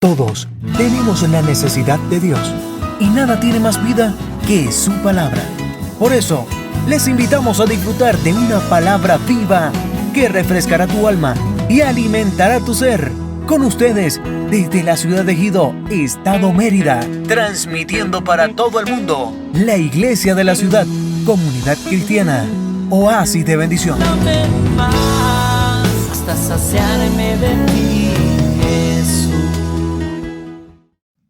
Todos tenemos la necesidad de Dios y nada tiene más vida que su palabra. Por eso, les invitamos a disfrutar de una palabra viva que refrescará tu alma y alimentará tu ser. Con ustedes, desde la ciudad de Ejido, Estado Mérida, transmitiendo para todo el mundo, la Iglesia de la Ciudad, Comunidad Cristiana, Oasis de Bendición. Dame más hasta saciarme de ti, Jesús.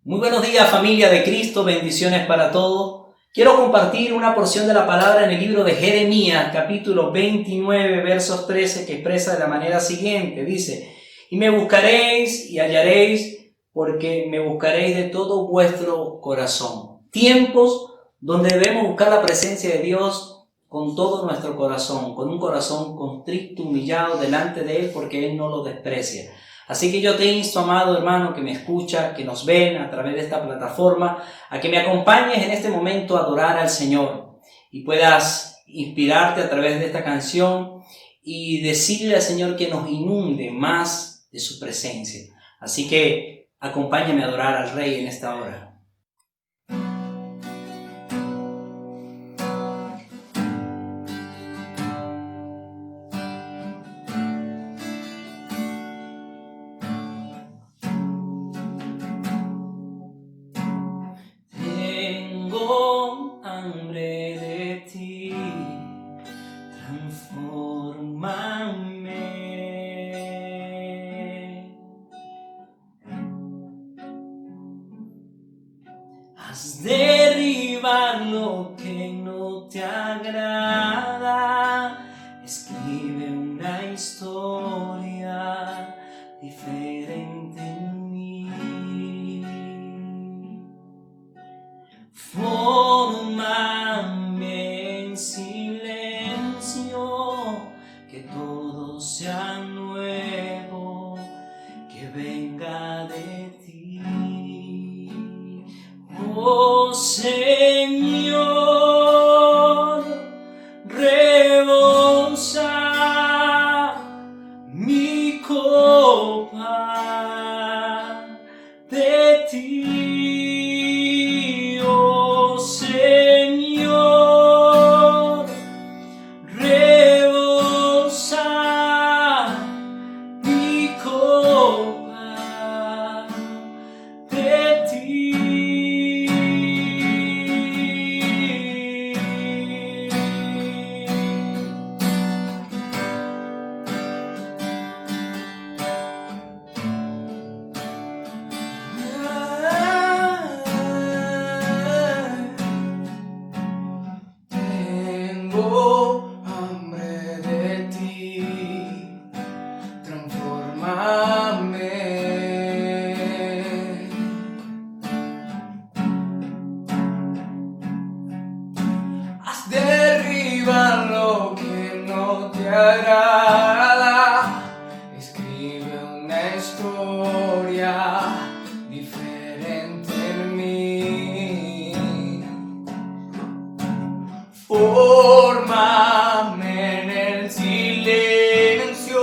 Muy buenos días, familia de Cristo, bendiciones para todos. Quiero compartir una porción de la palabra en el libro de Jeremías, capítulo 29, versos 13, que expresa de la manera siguiente. Dice: y me buscaréis y hallaréis, porque me buscaréis de todo vuestro corazón. Tiempos donde debemos buscar la presencia de Dios con todo nuestro corazón, con un corazón contrito, humillado delante de Él, porque Él no lo desprecia. Así que yo te insto, amado hermano, que me escucha, que nos ven a través de esta plataforma, a que me acompañes en este momento a adorar al Señor y puedas inspirarte a través de esta canción y decirle al Señor que nos inunde más de su presencia. Así que acompáñame a adorar al Rey en esta hora. Tengo hambre de ti, transfórmame. Haz derribar lo que no te agrada, escribe una historia diferente en mí. Fórmame en silencio, que todo sea nuevo, que venga de ti. Oh Señor, rebosa mi copa de ti. Oh Señor, rebosa mi copa de ti. Tengo hambre de ti, transfórmame. Haz derribar lo que no te agrada, escribe una historia diferente en mí. Fórmame en el silencio,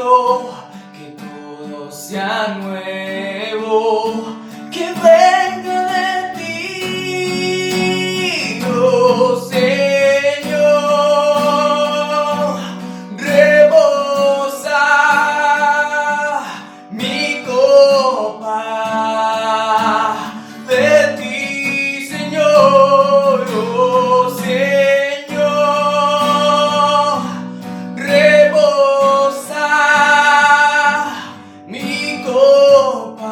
que todo sea nuevo, que venga de ti. Oh Señor, rebosa mi copa de ti, Señor. Oh Señor, rebosa mi copa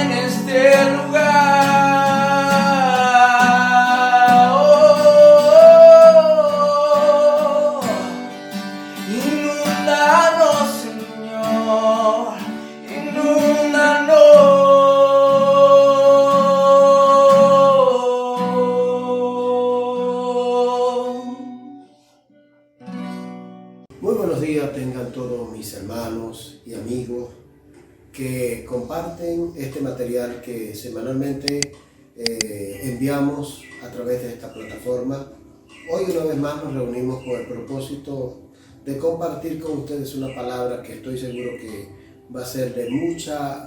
en este lugar. Inúndanos, Señor, inúndanos. Muy buenos días tengan todos mis hermanos y amigos que comparten este material que semanalmente enviamos a través de esta plataforma. Hoy una vez más nos reunimos con el propósito de compartir con ustedes una palabra que estoy seguro que va a ser de mucha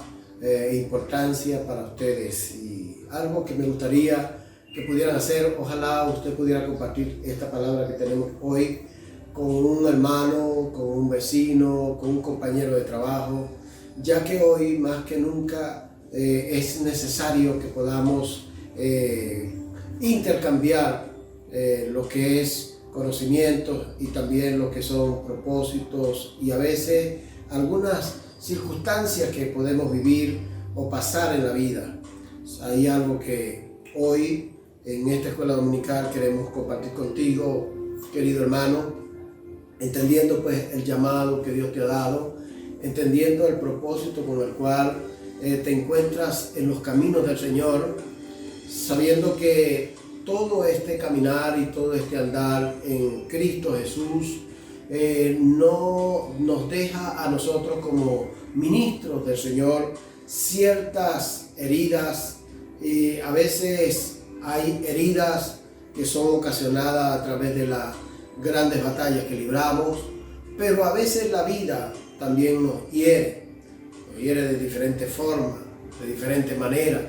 importancia para ustedes, y algo que me gustaría que pudieran hacer. Ojalá usted pudiera compartir esta palabra que tenemos hoy con un hermano, con un vecino, con un compañero de trabajo, ya que hoy más que nunca es necesario que podamos intercambiar lo que es conocimientos y también lo que son propósitos y a veces algunas circunstancias que podemos vivir o pasar en la vida. Hay algo que hoy en esta escuela dominical queremos compartir contigo, querido hermano, entendiendo pues el llamado que Dios te ha dado, entendiendo el propósito con el cual te encuentras en los caminos del Señor, sabiendo que todo este caminar y todo este andar en Cristo Jesús no nos deja a nosotros como ministros del Señor ciertas heridas, y a veces hay heridas que son ocasionadas a través de las grandes batallas que libramos, pero a veces la vida también nos hiere de diferentes formas, de diferentes maneras.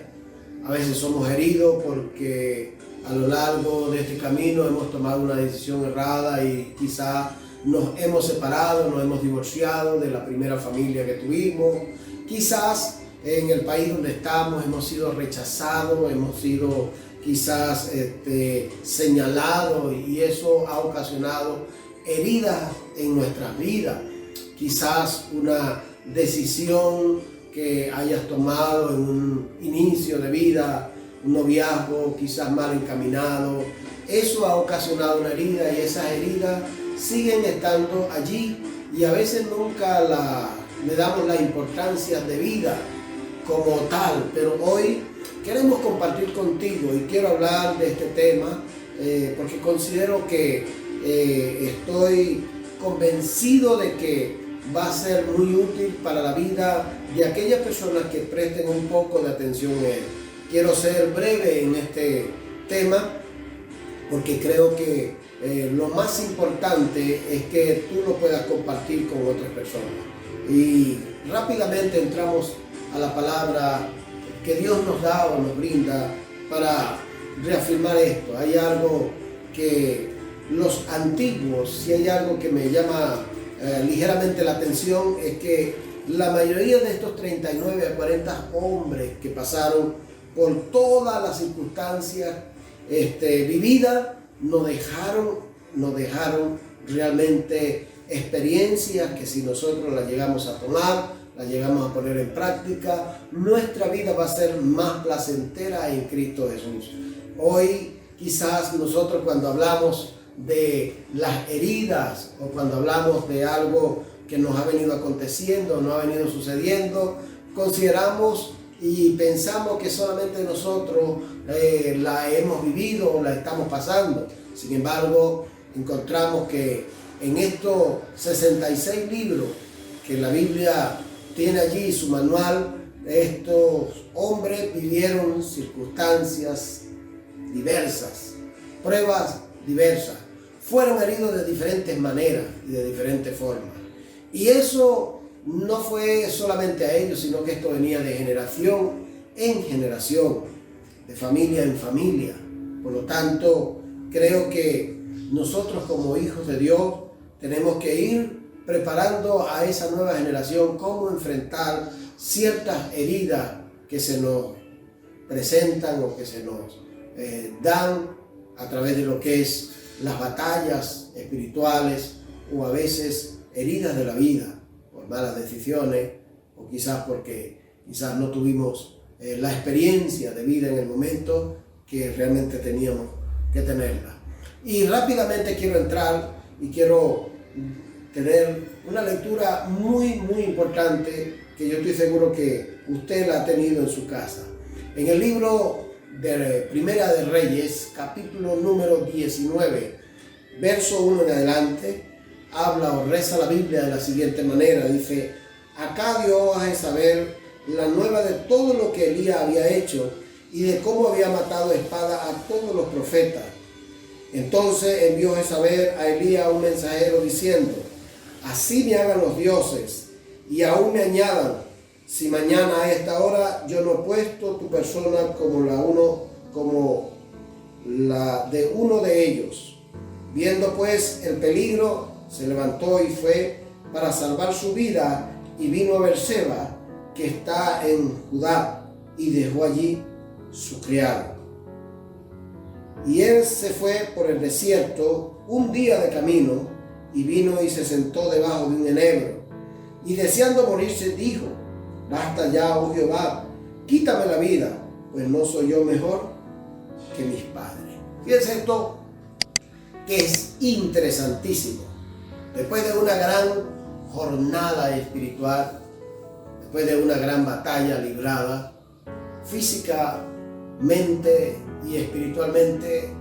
A veces somos heridos porque a lo largo de este camino hemos tomado una decisión errada y quizá nos hemos separado, nos hemos divorciado de la primera familia que tuvimos. Quizás en el país donde estamos hemos sido rechazados, hemos sido quizás señalado, y eso ha ocasionado heridas en nuestras vidas. Quizás una decisión que hayas tomado en un inicio de vida, un noviazgo quizás mal encaminado, eso ha ocasionado una herida, y esas heridas siguen estando allí y a veces nunca le damos la importancia de vida como tal. Pero hoy queremos compartir contigo y quiero hablar de este tema porque considero que estoy convencido de que va a ser muy útil para la vida de aquellas personas que presten un poco de atención a él. Quiero ser breve en este tema porque creo que lo más importante es que tú lo puedas compartir con otras personas. Y rápidamente entramos a la palabra que Dios nos da o nos brinda para reafirmar esto. Hay algo que los antiguos, si hay algo que me llama ligeramente la atención, es que la mayoría de estos 39 a 40 hombres que pasaron por todas las circunstancias vividas, nos dejaron realmente experiencias que si nosotros las llegamos a tomar, las llegamos a poner en práctica, nuestra vida va a ser más placentera en Cristo Jesús. Hoy quizás nosotros cuando hablamos de las heridas o cuando hablamos de algo que nos ha venido aconteciendo, nos ha venido sucediendo, consideramos y pensamos que solamente nosotros la hemos vivido o la estamos pasando. Sin embargo, encontramos que en estos 66 libros que la Biblia tiene allí, su manual, estos hombres vivieron circunstancias diversas, pruebas diversas, fueron heridos de diferentes maneras y de diferentes formas. Y eso no fue solamente a ellos, sino que esto venía de generación en generación, de familia en familia. Por lo tanto, creo que nosotros como hijos de Dios tenemos que ir preparando a esa nueva generación cómo enfrentar ciertas heridas que se nos presentan o que se nos dan a través de lo que es las batallas espirituales o a veces heridas de la vida por malas decisiones o quizás porque no tuvimos la experiencia de vida en el momento que realmente teníamos que tenerla. Y rápidamente quiero entrar y quiero tener una lectura muy importante que yo estoy seguro que usted la ha tenido en su casa. En el libro de Primera de Reyes, capítulo número 19, verso 1 en adelante, habla o reza la Biblia de la siguiente manera. Dice: acá dio a Jezabel la nueva de todo lo que Elías había hecho y de cómo había matado a espada a todos los profetas. Entonces envió Jezabel a Elías un mensajero diciendo: así me hagan los dioses y aún me añadan, si mañana a esta hora yo no he puesto tu persona como la de uno de ellos. Viendo pues el peligro, se levantó y fue para salvar su vida y vino a Beerseba, que está en Judá, y dejó allí su criado. Y él se fue por el desierto un día de camino, y vino y se sentó debajo de un enebro, y deseando morirse dijo: basta ya, oh Jehová, quítame la vida, pues no soy yo mejor que mis padres. Fíjense esto, que es interesantísimo. Después de una gran jornada espiritual, después de una gran batalla librada, físicamente y espiritualmente,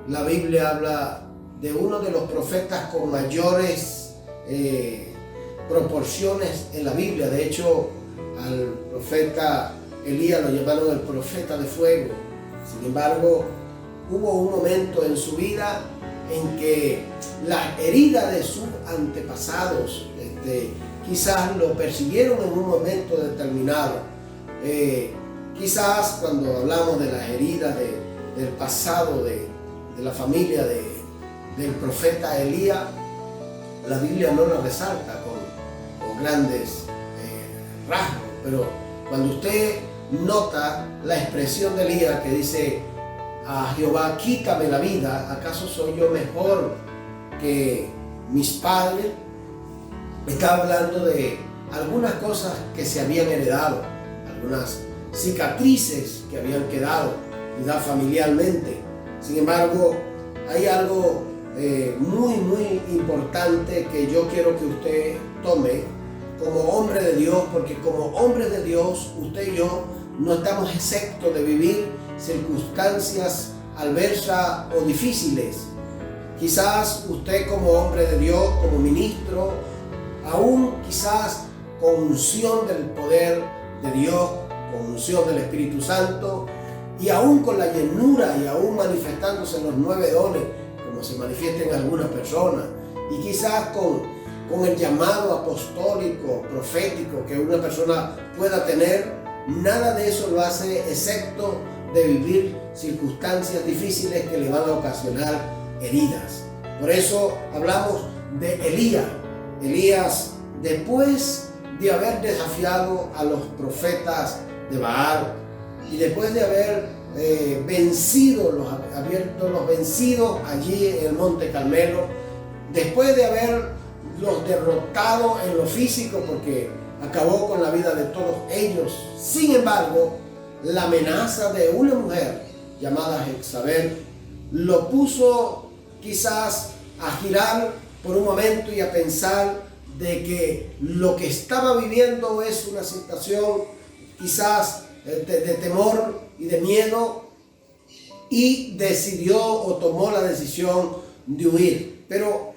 la Biblia habla de uno de los profetas con mayores proporciones en la Biblia. De hecho, al profeta Elías lo llamaron el profeta de fuego. Sin embargo, hubo un momento en su vida en que las heridas de sus antepasados quizás lo persiguieron en un momento determinado. Quizás cuando hablamos de las heridas del pasado de la familia del profeta Elías, la Biblia no lo resalta con grandes rasgos, pero cuando usted nota la expresión de Elías que dice: a Jehová, quítame la vida, ¿acaso soy yo mejor que mis padres? Está hablando de algunas cosas que se habían heredado, algunas cicatrices que habían quedado quizás familiarmente. Sin embargo, hay algo muy importante que yo quiero que usted tome como hombre de Dios, porque como hombres de Dios, usted y yo no estamos exentos de vivir circunstancias adversas o difíciles. Quizás usted como hombre de Dios, como ministro, aún quizás con unción del poder de Dios, con unción del Espíritu Santo, y aún con la llenura y aún manifestándose los 9 dones, como se manifiesta en algunas personas, y quizás con el llamado apostólico, profético que una persona pueda tener, nada de eso lo hace excepto de vivir circunstancias difíciles que le van a ocasionar heridas. Por eso hablamos de Elías. Elías, después de haber desafiado a los profetas de Baal y después de haber vencido los vencidos allí en el Monte Carmelo, después de haberlos derrotado en lo físico porque acabó con la vida de todos ellos, sin embargo, la amenaza de una mujer llamada Jezabel lo puso quizás a girar por un momento y a pensar de que lo que estaba viviendo es una situación quizás de temor y de miedo, y decidió o tomó la decisión de huir. Pero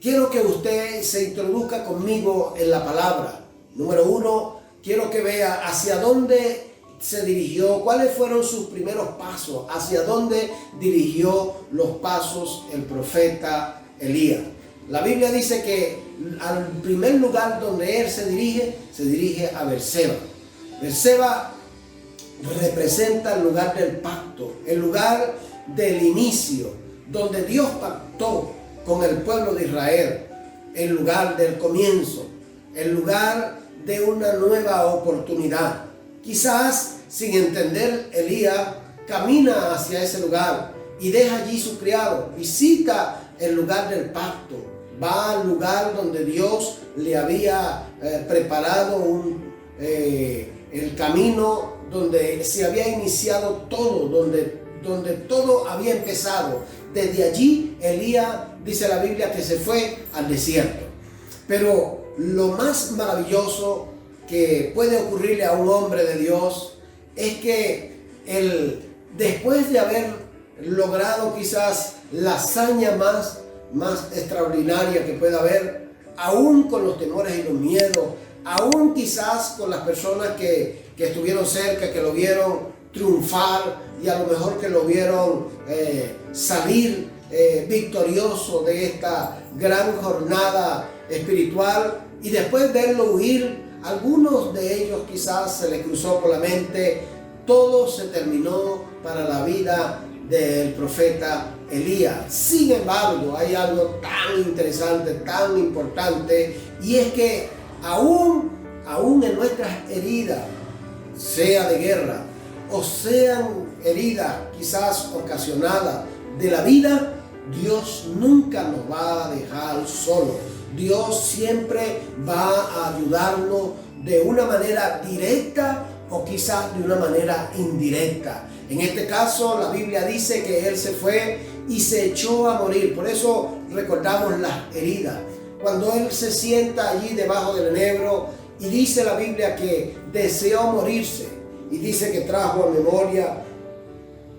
quiero que usted se introduzca conmigo en la palabra. Número 1, quiero que vea hacia dónde se dirigió, cuáles fueron sus primeros pasos, hacia dónde dirigió los pasos el profeta Elías. La Biblia dice que al primer lugar donde él se dirige a Beerseba. Beerseba representa el lugar del pacto, el lugar del inicio, donde Dios pactó con el pueblo de Israel, el lugar del comienzo, el lugar de una nueva oportunidad. Quizás sin entender, Elías camina hacia ese lugar y deja allí su criado, visita el lugar del pacto, va al lugar donde Dios le había preparado el camino donde se había iniciado todo, donde todo había empezado. Desde allí Elías, dice la Biblia, que se fue al desierto. Pero lo más maravilloso que puede ocurrirle a un hombre de Dios es que después de haber logrado quizás la hazaña más extraordinaria que pueda haber, aún con los temores y los miedos, aún quizás con las personas que estuvieron cerca, que lo vieron triunfar y a lo mejor que lo vieron salir victorioso de esta gran jornada espiritual, y después verlo huir, algunos de ellos quizás se les cruzó por la mente, todo se terminó para la vida del profeta Elías. Sin embargo, hay algo tan interesante, tan importante, y es que aún en nuestras heridas, sea de guerra o sean heridas quizás ocasionadas de la vida, Dios nunca nos va a dejar solos. Dios siempre va a ayudarnos de una manera directa o quizás de una manera indirecta. En este caso, la Biblia dice que Él se fue y se echó a morir. Por eso recordamos las heridas. Cuando Él se sienta allí debajo del enebro, y dice la Biblia que deseó morirse, y dice que trajo a memoria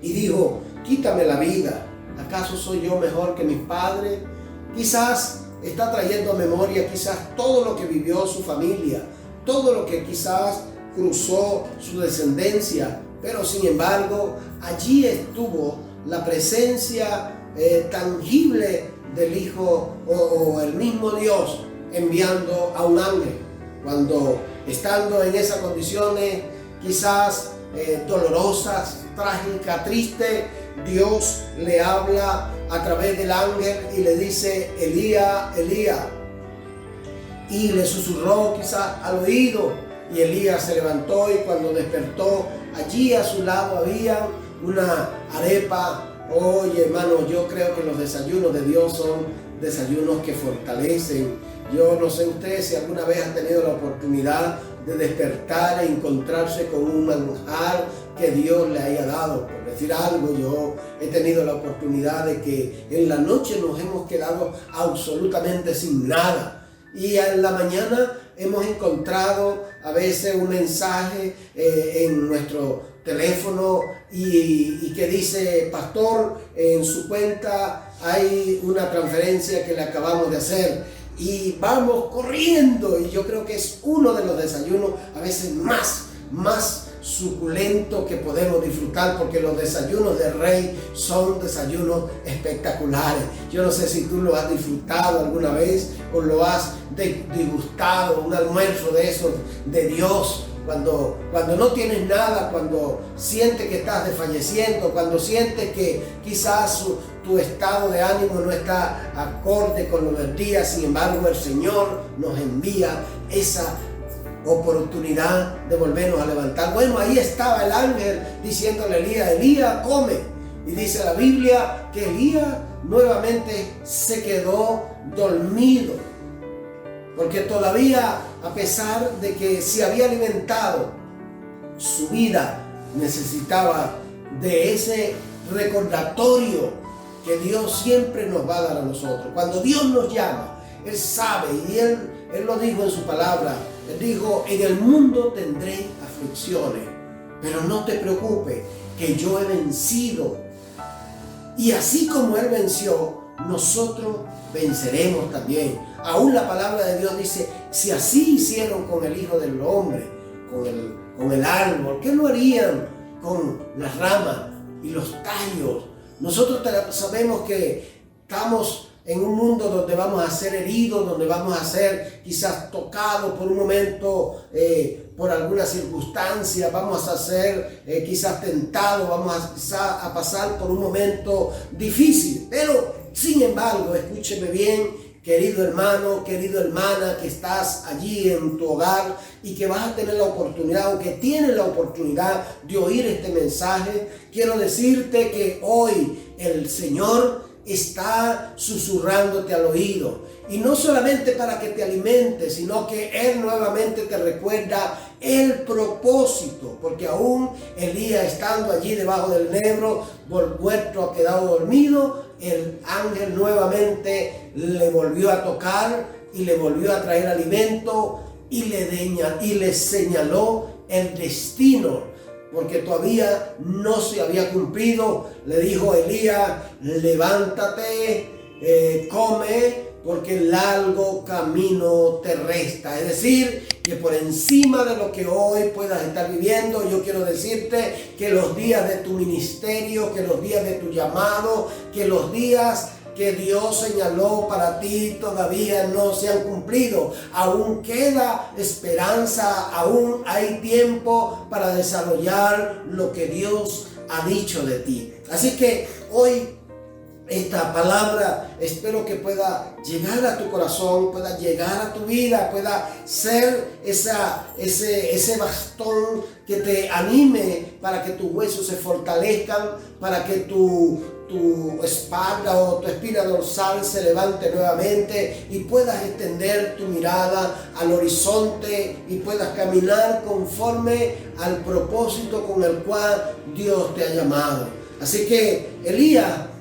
y dijo: quítame la vida, ¿acaso soy yo mejor que mis padres? Quizás está trayendo a memoria quizás todo lo que vivió su familia, todo lo que quizás cruzó su descendencia, pero sin embargo allí estuvo la presencia tangible del Hijo o el mismo Dios enviando a un ángel. Cuando estando en esas condiciones quizás dolorosas, trágicas, tristes, Dios le habla a través del ángel y le dice: Elías, Elías. Y le susurró quizás al oído, y Elías se levantó, y cuando despertó, allí a su lado había una arepa. Oye, hermano, yo creo que los desayunos de Dios son desayunos que fortalecen. Yo no sé usted si alguna vez han tenido la oportunidad de despertar e encontrarse con un manjar que Dios le haya dado. Por decir algo, yo he tenido la oportunidad de que en la noche nos hemos quedado absolutamente sin nada, y en la mañana hemos encontrado a veces un mensaje en nuestro teléfono y que dice: pastor, en su cuenta hay una transferencia que le acabamos de hacer. Y vamos corriendo, y yo creo que es uno de los desayunos a veces más suculentos que podemos disfrutar, porque los desayunos del Rey son desayunos espectaculares. Yo no sé si tú lo has disfrutado alguna vez o lo has disgustado, un almuerzo de esos de Dios. Cuando no tienes nada, cuando sientes que estás desfalleciendo, cuando sientes que quizás tu estado de ánimo no está acorde con lo del día, sin embargo el Señor nos envía esa oportunidad de volvernos a levantar. Bueno, ahí estaba el ángel diciéndole a Elías: Elías, come. Y dice la Biblia que Elías nuevamente se quedó dormido, porque todavía, a pesar de que se había alimentado, su vida necesitaba de ese recordatorio que Dios siempre nos va a dar a nosotros. Cuando Dios nos llama, Él sabe, y Él lo dijo en su palabra. Él dijo: en el mundo tendré aflicciones, pero no te preocupes, que yo he vencido. Y así como Él venció, nosotros venceremos también. Aún la palabra de Dios dice: si así hicieron con el Hijo del Hombre, con el árbol, ¿qué no harían con las ramas y los tallos? Nosotros sabemos que estamos en un mundo donde vamos a ser heridos, donde vamos a ser quizás tocados por un momento, por alguna circunstancia, vamos a ser quizás tentados, vamos a pasar por un momento difícil. Pero sin embargo, escúcheme bien, querido hermano, querida hermana, que estás allí en tu hogar y que vas a tener la oportunidad, o que tienes la oportunidad de oír este mensaje, quiero decirte que hoy el Señor está susurrándote al oído. Y no solamente para que te alimentes, sino que Él nuevamente te recuerda el propósito, porque aún Elías estando allí debajo del enebro, vuelto quedado dormido, el ángel nuevamente le volvió a tocar y le volvió a traer alimento y le señaló el destino, porque todavía no se había cumplido. Le dijo a Elías: levántate, come, porque el largo camino te resta. Es decir, que por encima de lo que hoy puedas estar viviendo, yo quiero decirte que los días de tu ministerio, que los días de tu llamado, que los días que Dios señaló para ti todavía no se han cumplido. Aún queda esperanza, aún hay tiempo para desarrollar lo que Dios ha dicho de ti. Así que hoy esta palabra espero que pueda llegar a tu corazón, pueda llegar a tu vida, pueda ser ese bastón que te anime para que tus huesos se fortalezcan, para que tu espalda o tu espina dorsal se levante nuevamente y puedas extender tu mirada al horizonte y puedas caminar conforme al propósito con el cual Dios te ha llamado. Así que Elías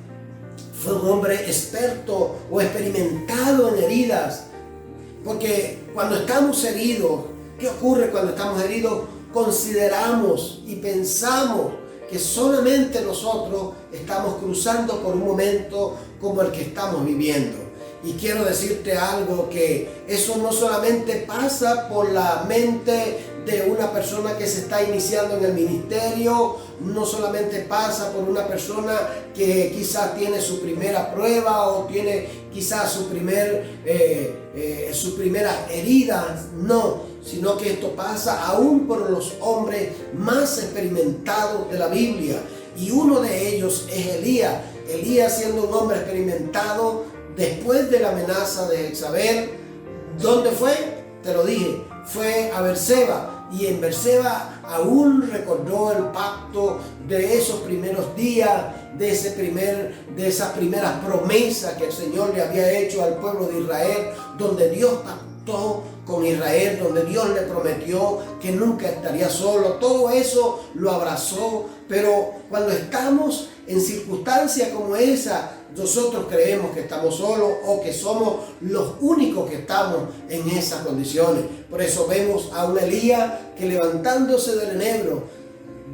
fue un hombre experto o experimentado en heridas, porque cuando estamos heridos, ¿qué ocurre cuando estamos heridos? Consideramos y pensamos que solamente nosotros estamos cruzando por un momento como el que estamos viviendo. Y quiero decirte algo, que eso no solamente pasa por la mente de una persona que se está iniciando en el ministerio, no solamente pasa por una persona que quizás tiene su primera prueba o tiene quizás su primera herida, no, sino que esto pasa aún por los hombres más experimentados de la Biblia. Y uno de ellos es Elías. Elías, siendo un hombre experimentado, después de la amenaza de Jezabel, ¿dónde fue? Te lo dije, fue a Berseba. Y en Berseba aún recordó el pacto de esos primeros días, de esas primeras promesas que el Señor le había hecho al pueblo de Israel, donde Dios pactó con Israel, donde Dios le prometió que nunca estaría solo. Todo eso lo abrazó, pero cuando estamos en circunstancias como esa, nosotros creemos que estamos solos o que somos los únicos que estamos en esas condiciones. Por eso vemos a un Elías que, levantándose del enebro,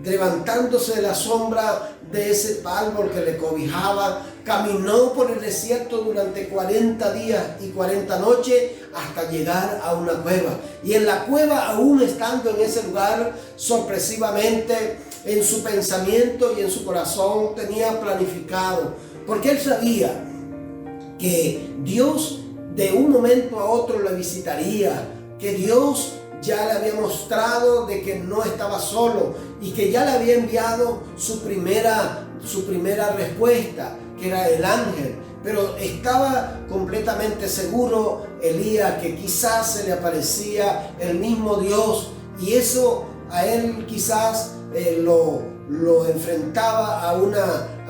levantándose de la sombra de ese árbol que le cobijaba, caminó por el desierto durante 40 días y 40 noches hasta llegar a una cueva. Y en la cueva, aún estando en ese lugar, sorpresivamente en su pensamiento y en su corazón tenía planificado, porque él sabía que Dios de un momento a otro le visitaría, que Dios ya le había mostrado de que no estaba solo y que ya le había enviado su primera respuesta, que era el ángel. Pero estaba completamente seguro Elías que quizás se le aparecía el mismo Dios, y eso a él quizás lo enfrentaba a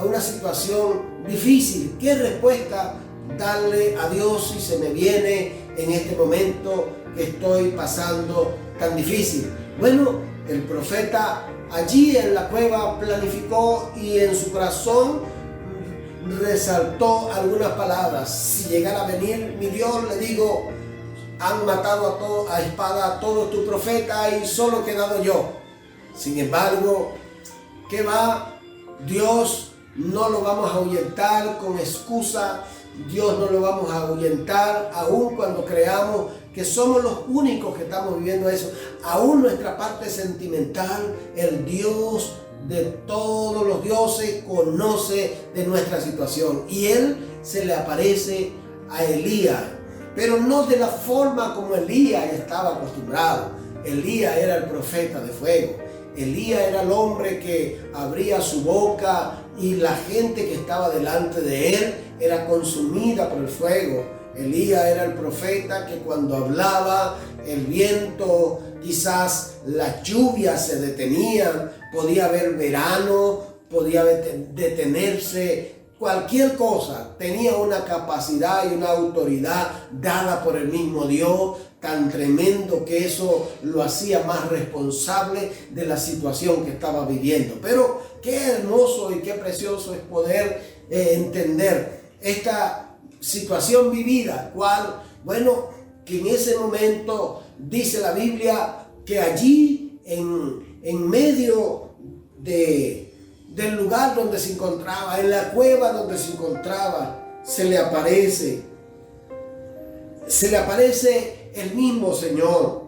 una situación difícil. ¿Qué respuesta darle a Dios si se me viene en este momento que estoy pasando tan difícil? Bueno, el profeta allí en la cueva planificó y en su corazón resaltó algunas palabras. Si llegara a venir mi Dios, le digo, han matado a espada a todos tus profetas y solo he quedado yo. Sin embargo, ¿qué va? Dios no lo vamos a ahuyentar con excusa. Dios no lo vamos a ahuyentar aun cuando creamos que somos los únicos que estamos viviendo eso. Aún nuestra parte sentimental, el Dios de todos los dioses conoce de nuestra situación. Y Él se le aparece a Elías, pero no de la forma como Elías estaba acostumbrado. Elías era el profeta de fuego. Elías era el hombre que abría su boca y la gente que estaba delante de él era consumida por el fuego. Elías era el profeta que cuando hablaba el viento, quizás las lluvias se detenían, podía haber verano, podía detenerse, cualquier cosa. Tenía una capacidad y una autoridad dada por el mismo Dios tan tremendo que eso lo hacía más responsable de la situación que estaba viviendo. Pero qué hermoso y qué precioso es poder entender esta situación vivida, que en ese momento dice la Biblia que allí en medio del lugar donde se encontraba, en la cueva donde se encontraba, se le aparece el mismo Señor.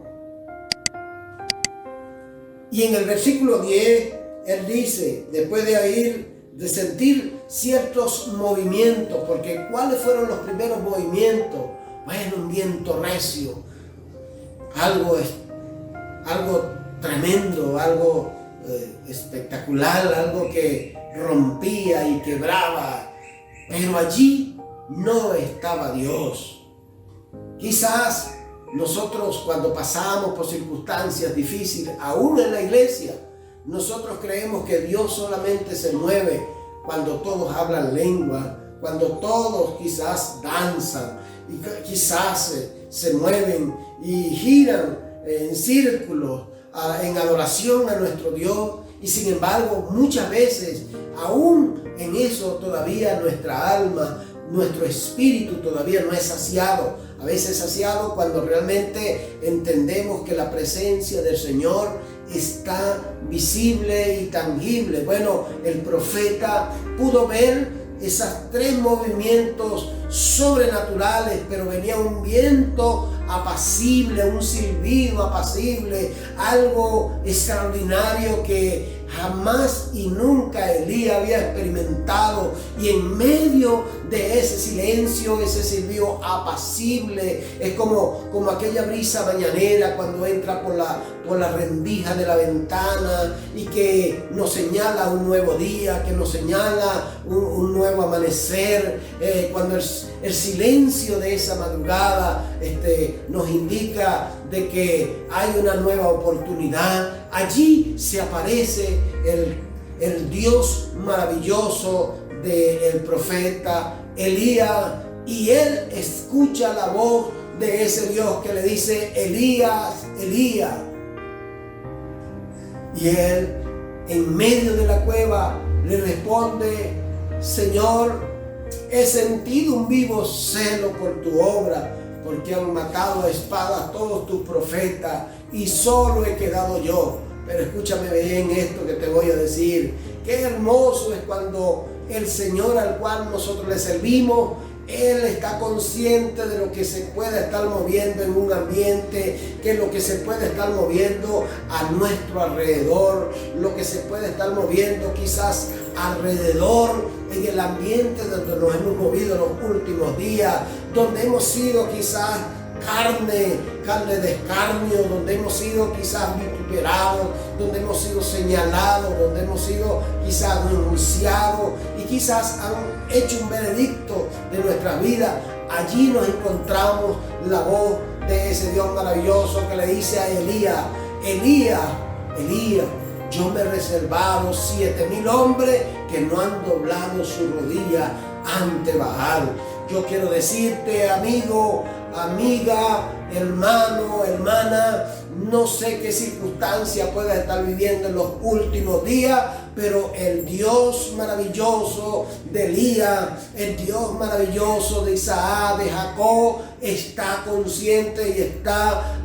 Y en el versículo 10, Él dice, después de sentir ciertos movimientos, porque ¿cuáles fueron los primeros movimientos? Bueno, un viento recio, algo tremendo, algo espectacular, algo que rompía y quebraba, pero allí no estaba Dios. Quizás nosotros, cuando pasamos por circunstancias difíciles, aún en la iglesia, nosotros creemos que Dios solamente se mueve cuando todos hablan lengua, cuando todos quizás danzan y quizás se mueven y giran en círculos en adoración a nuestro Dios. Y sin embargo, muchas veces, aún en eso todavía nuestra alma, nuestro espíritu todavía no es saciado. A veces saciado cuando realmente entendemos que la presencia del Señor está visible y tangible. Bueno, el profeta pudo ver esos tres movimientos sobrenaturales, pero venía un viento apacible, un silbido apacible, algo extraordinario que jamás y nunca Elías había experimentado. Y en medio de ese silencio, ese silbido apacible, es como aquella brisa mañanera cuando entra por la rendija de la ventana y que nos señala un nuevo día, que nos señala un nuevo amanecer, cuando el silencio de esa madrugada nos indica de que hay una nueva oportunidad. Allí se aparece el Dios maravilloso del profeta Elías, y él escucha la voz de ese Dios que le dice: Elías, Elías. Y él, en medio de la cueva, le responde: Señor, he sentido un vivo celo por tu obra, porque han matado a espada a todos tus profetas y solo he quedado yo. Pero escúchame bien esto que te voy a decir. Qué hermoso es cuando el Señor al cual nosotros le servimos, Él está consciente de lo que se puede estar moviendo en un ambiente, que lo que se puede estar moviendo a nuestro alrededor, lo que se puede estar moviendo quizás alrededor en el ambiente donde nos hemos movido los últimos días, donde hemos sido quizás carne de escarnio, donde hemos sido quizás vituperados, donde hemos sido señalados, donde hemos sido quizás denunciados y quizás han hecho un veredicto de nuestra vida. Allí nos encontramos la voz de ese Dios maravilloso que le dice a Elías: Elías, Elías, yo me he reservado 7,000 hombres que no han doblado su rodilla ante Baal. Yo quiero decirte, amigo, amiga, hermano, hermana, no sé qué circunstancia puedas estar viviendo en los últimos días, pero el Dios maravilloso de Elías, el Dios maravilloso de Isaac, de Jacob, está consciente y está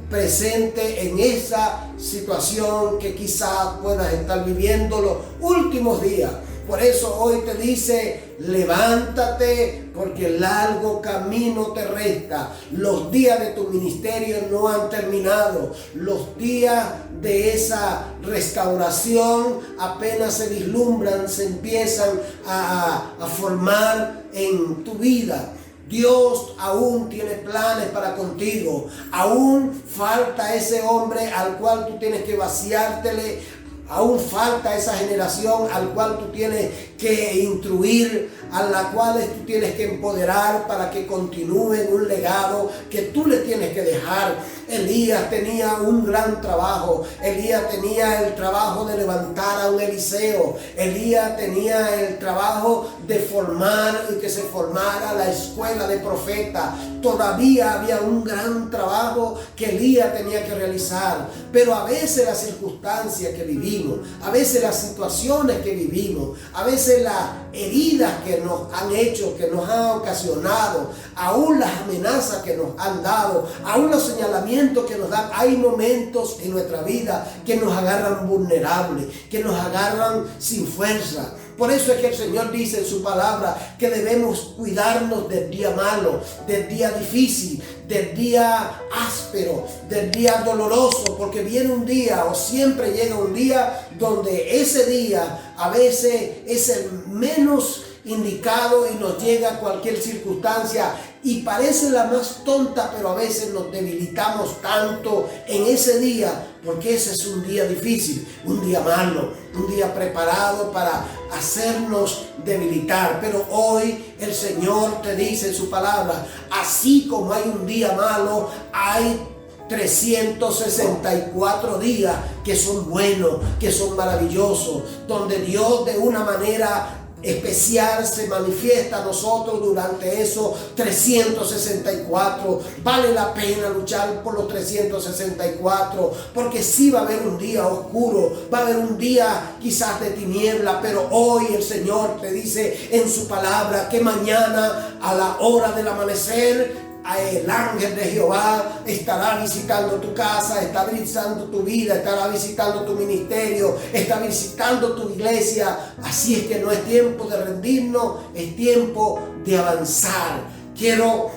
presente en esa situación que quizás puedas estar viviendo los últimos días. Por eso hoy te dice: levántate, porque el largo camino te resta. Los días de tu ministerio no han terminado. Los días de esa restauración apenas se vislumbran, se empiezan a formar en tu vida. Dios aún tiene planes para contigo. Aún falta ese hombre al cual tú tienes que vaciártele. Aún falta esa generación al cual tú tienes que instruir, a la cual tú tienes que empoderar para que continúen un legado que tú le tienes que dejar. Elías tenía un gran trabajo. Elías tenía el trabajo de levantar a un Eliseo. Elías tenía el trabajo de formar y que se formara la escuela de profetas. Todavía había un gran trabajo que Elías tenía que realizar. Pero a veces las circunstancias que vivimos, a veces las situaciones que vivimos, a veces las heridas que nos han hecho, que nos han ocasionado, aún las amenazas que nos han dado, aún los señalamientos que nos dan, hay momentos en nuestra vida que nos agarran vulnerables, que nos agarran sin fuerza. Por eso es que el Señor dice en su palabra que debemos cuidarnos del día malo, del día difícil, del día áspero, del día doloroso, porque viene un día o siempre llega un día donde ese día a veces es el menos indicado y nos llega cualquier circunstancia y parece la más tonta, pero a veces nos debilitamos tanto en ese día porque ese es un día difícil, un día malo, un día preparado para hacernos debilitar. Pero hoy el Señor te dice en su palabra, así como hay un día malo, hay 364 días que son buenos, que son maravillosos, donde Dios de una manera especial se manifiesta a nosotros durante esos 364. Vale la pena luchar por los 364, porque sí va a haber un día oscuro, va a haber un día quizás de tiniebla, pero hoy el Señor te dice en su palabra que mañana a la hora del amanecer el ángel de Jehová estará visitando tu casa, estará visitando tu vida, estará visitando tu ministerio, estará visitando tu iglesia. Así es que no es tiempo de rendirnos, es tiempo de avanzar. Quiero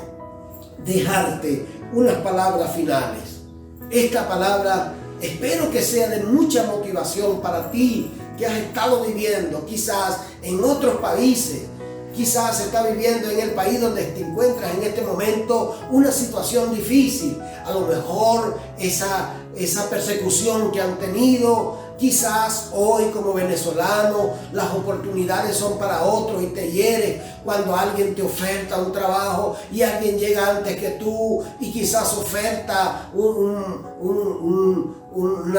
dejarte unas palabras finales. Esta palabra espero que sea de mucha motivación para ti que has estado viviendo quizás en otros países. Quizás está viviendo en el país donde te encuentras en este momento una situación difícil. A lo mejor esa persecución que han tenido, quizás hoy como venezolano las oportunidades son para otros y te hiere cuando alguien te oferta un trabajo y alguien llega antes que tú y quizás oferta una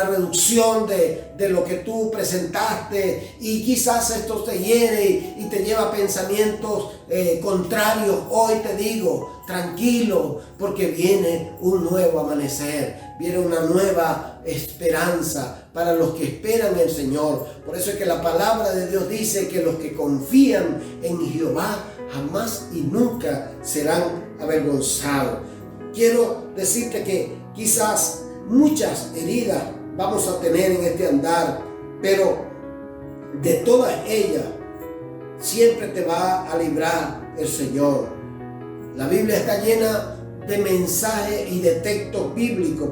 reducción de lo que tú presentaste y quizás esto te hiere y te lleva a pensamientos contrarios. Hoy te digo, tranquilo, porque viene un nuevo amanecer, viene una nueva esperanza para los que esperan en el Señor. Por eso es que la palabra de Dios dice que los que confían en Jehová jamás y nunca serán avergonzados. Quiero decirte que quizás muchas heridas vamos a tener en este andar, pero de todas ellas siempre te va a librar el Señor. La Biblia está llena de mensajes y de textos bíblicos.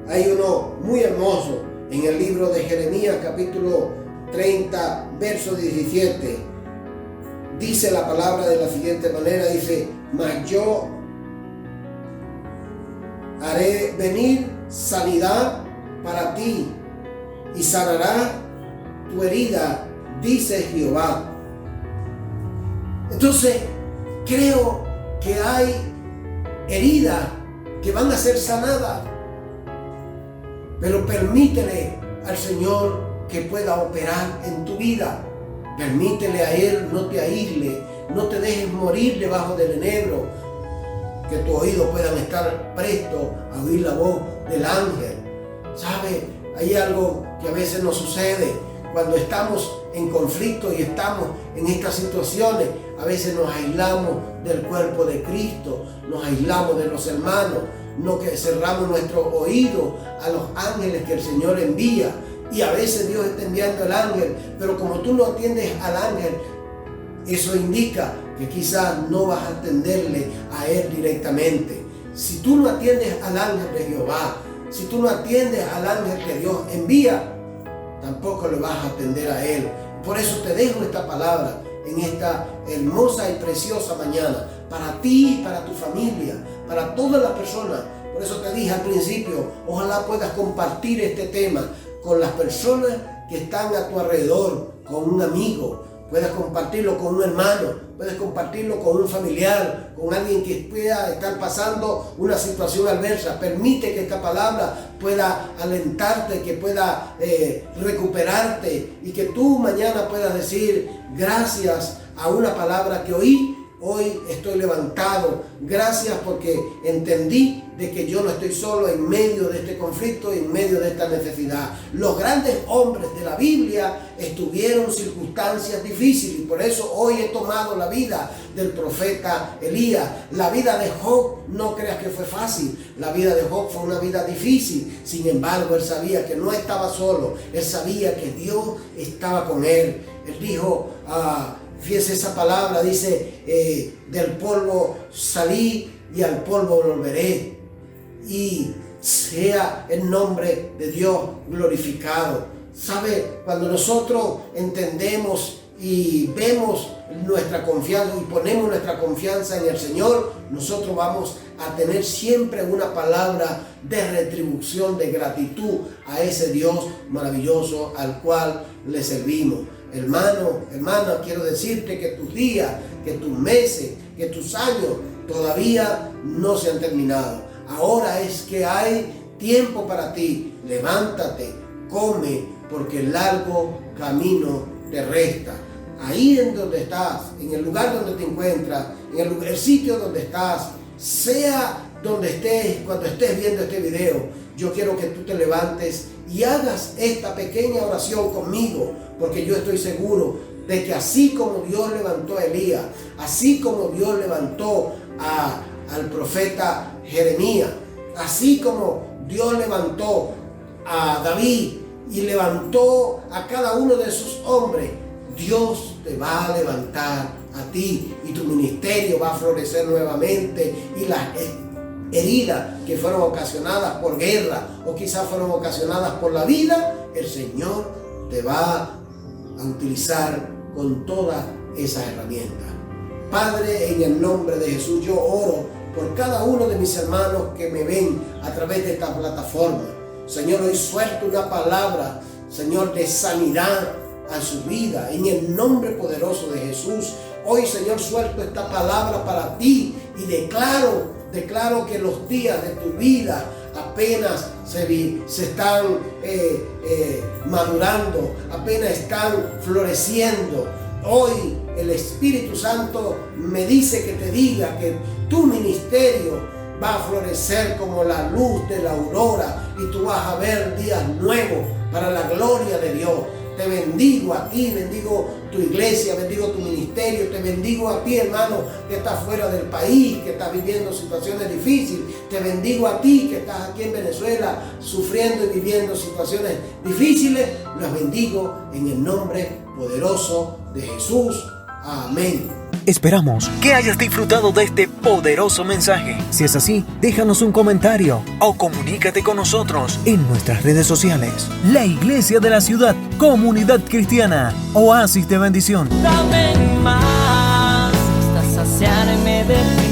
Hay uno muy hermoso en el libro de Jeremías capítulo 30 verso 17. Dice la palabra de la siguiente manera, dice: mas yo haré venir sanidad para ti y sanará tu herida, dice Jehová. Entonces creo que hay heridas que van a ser sanadas, pero permítele al Señor que pueda operar en tu vida. Permítele a Él, no te aísle, no te dejes morir debajo del enebro, que tus oídos puedan estar prestos a oír la voz del ángel. ¿Sabe? Hay algo que a veces nos sucede cuando estamos en conflicto y estamos en estas situaciones. A veces nos aislamos del cuerpo de Cristo, nos aislamos de los hermanos, no que cerramos nuestro oído a los ángeles que el Señor envía. Y a veces Dios está enviando al ángel, pero como tú no atiendes al ángel, eso indica que quizás no vas a atenderle a Él directamente. Si tú no atiendes al ángel de Jehová, si tú no atiendes al ángel que Dios envía, tampoco le vas a atender a Él. Por eso te dejo esta palabra en esta hermosa y preciosa mañana, para ti, para tu familia, para todas las personas. Por eso te dije al principio, ojalá puedas compartir este tema con las personas que están a tu alrededor, con un amigo. Puedes compartirlo con un hermano, puedes compartirlo con un familiar, con alguien que pueda estar pasando una situación adversa. Permite que esta palabra pueda alentarte, que pueda recuperarte y que tú mañana puedas decir gracias a una palabra que oí. Hoy estoy levantado, gracias porque entendí de que yo no estoy solo en medio de este conflicto, en medio de esta necesidad. Los grandes hombres de la Biblia estuvieron en circunstancias difíciles y por eso hoy he tomado la vida del profeta Elías. La vida de Job, no creas que fue fácil, la vida de Job fue una vida difícil. Sin embargo, él sabía que no estaba solo, él sabía que Dios estaba con él. Él dijo, fíjese esa palabra, dice, del polvo salí y al polvo volveré. Y sea el nombre de Dios glorificado. ¿Sabe? Cuando nosotros entendemos y vemos nuestra confianza y ponemos nuestra confianza en el Señor, nosotros vamos a tener siempre una palabra de retribución, de gratitud a ese Dios maravilloso al cual le servimos. Hermano, hermana, quiero decirte que tus días, que tus meses, que tus años todavía no se han terminado. Ahora es que hay tiempo para ti. Levántate, come, porque el largo camino te resta. Ahí en donde estás, en el lugar donde te encuentras, en el sitio donde estás, sea donde estés, cuando estés viendo este video, yo quiero que tú te levantes y hagas esta pequeña oración conmigo, porque yo estoy seguro de que así como Dios levantó a Elías, así como Dios levantó al profeta Jeremías, así como Dios levantó a David y levantó a cada uno de sus hombres, Dios te va a levantar a ti y tu ministerio va a florecer nuevamente, y las heridas que fueron ocasionadas por guerra o quizás fueron ocasionadas por la vida, el Señor te va a utilizar con todas esas herramientas. Padre, en el nombre de Jesús, yo oro por cada uno de mis hermanos que me ven a través de esta plataforma. Señor, hoy suelto una palabra, Señor, de sanidad a su vida, en el nombre poderoso de Jesús. Hoy, Señor, suelto esta palabra para ti y declaro que los días de tu vida apenas se están madurando, apenas están floreciendo. Hoy el Espíritu Santo me dice que te diga que tu ministerio va a florecer como la luz de la aurora y tú vas a ver días nuevos para la gloria de Dios. Te bendigo a ti, bendigo tu iglesia, bendigo tu ministerio, te bendigo a ti, hermano, que estás fuera del país, que estás viviendo situaciones difíciles. Te bendigo a ti, que estás aquí en Venezuela, sufriendo y viviendo situaciones difíciles. Los bendigo en el nombre poderoso de Jesús. Amén. Esperamos que hayas disfrutado de este poderoso mensaje. Si es así, déjanos un comentario o comunícate con nosotros en nuestras redes sociales. La Iglesia de la Ciudad, Comunidad Cristiana, Oasis de Bendición. Dame más hasta saciarme de ti.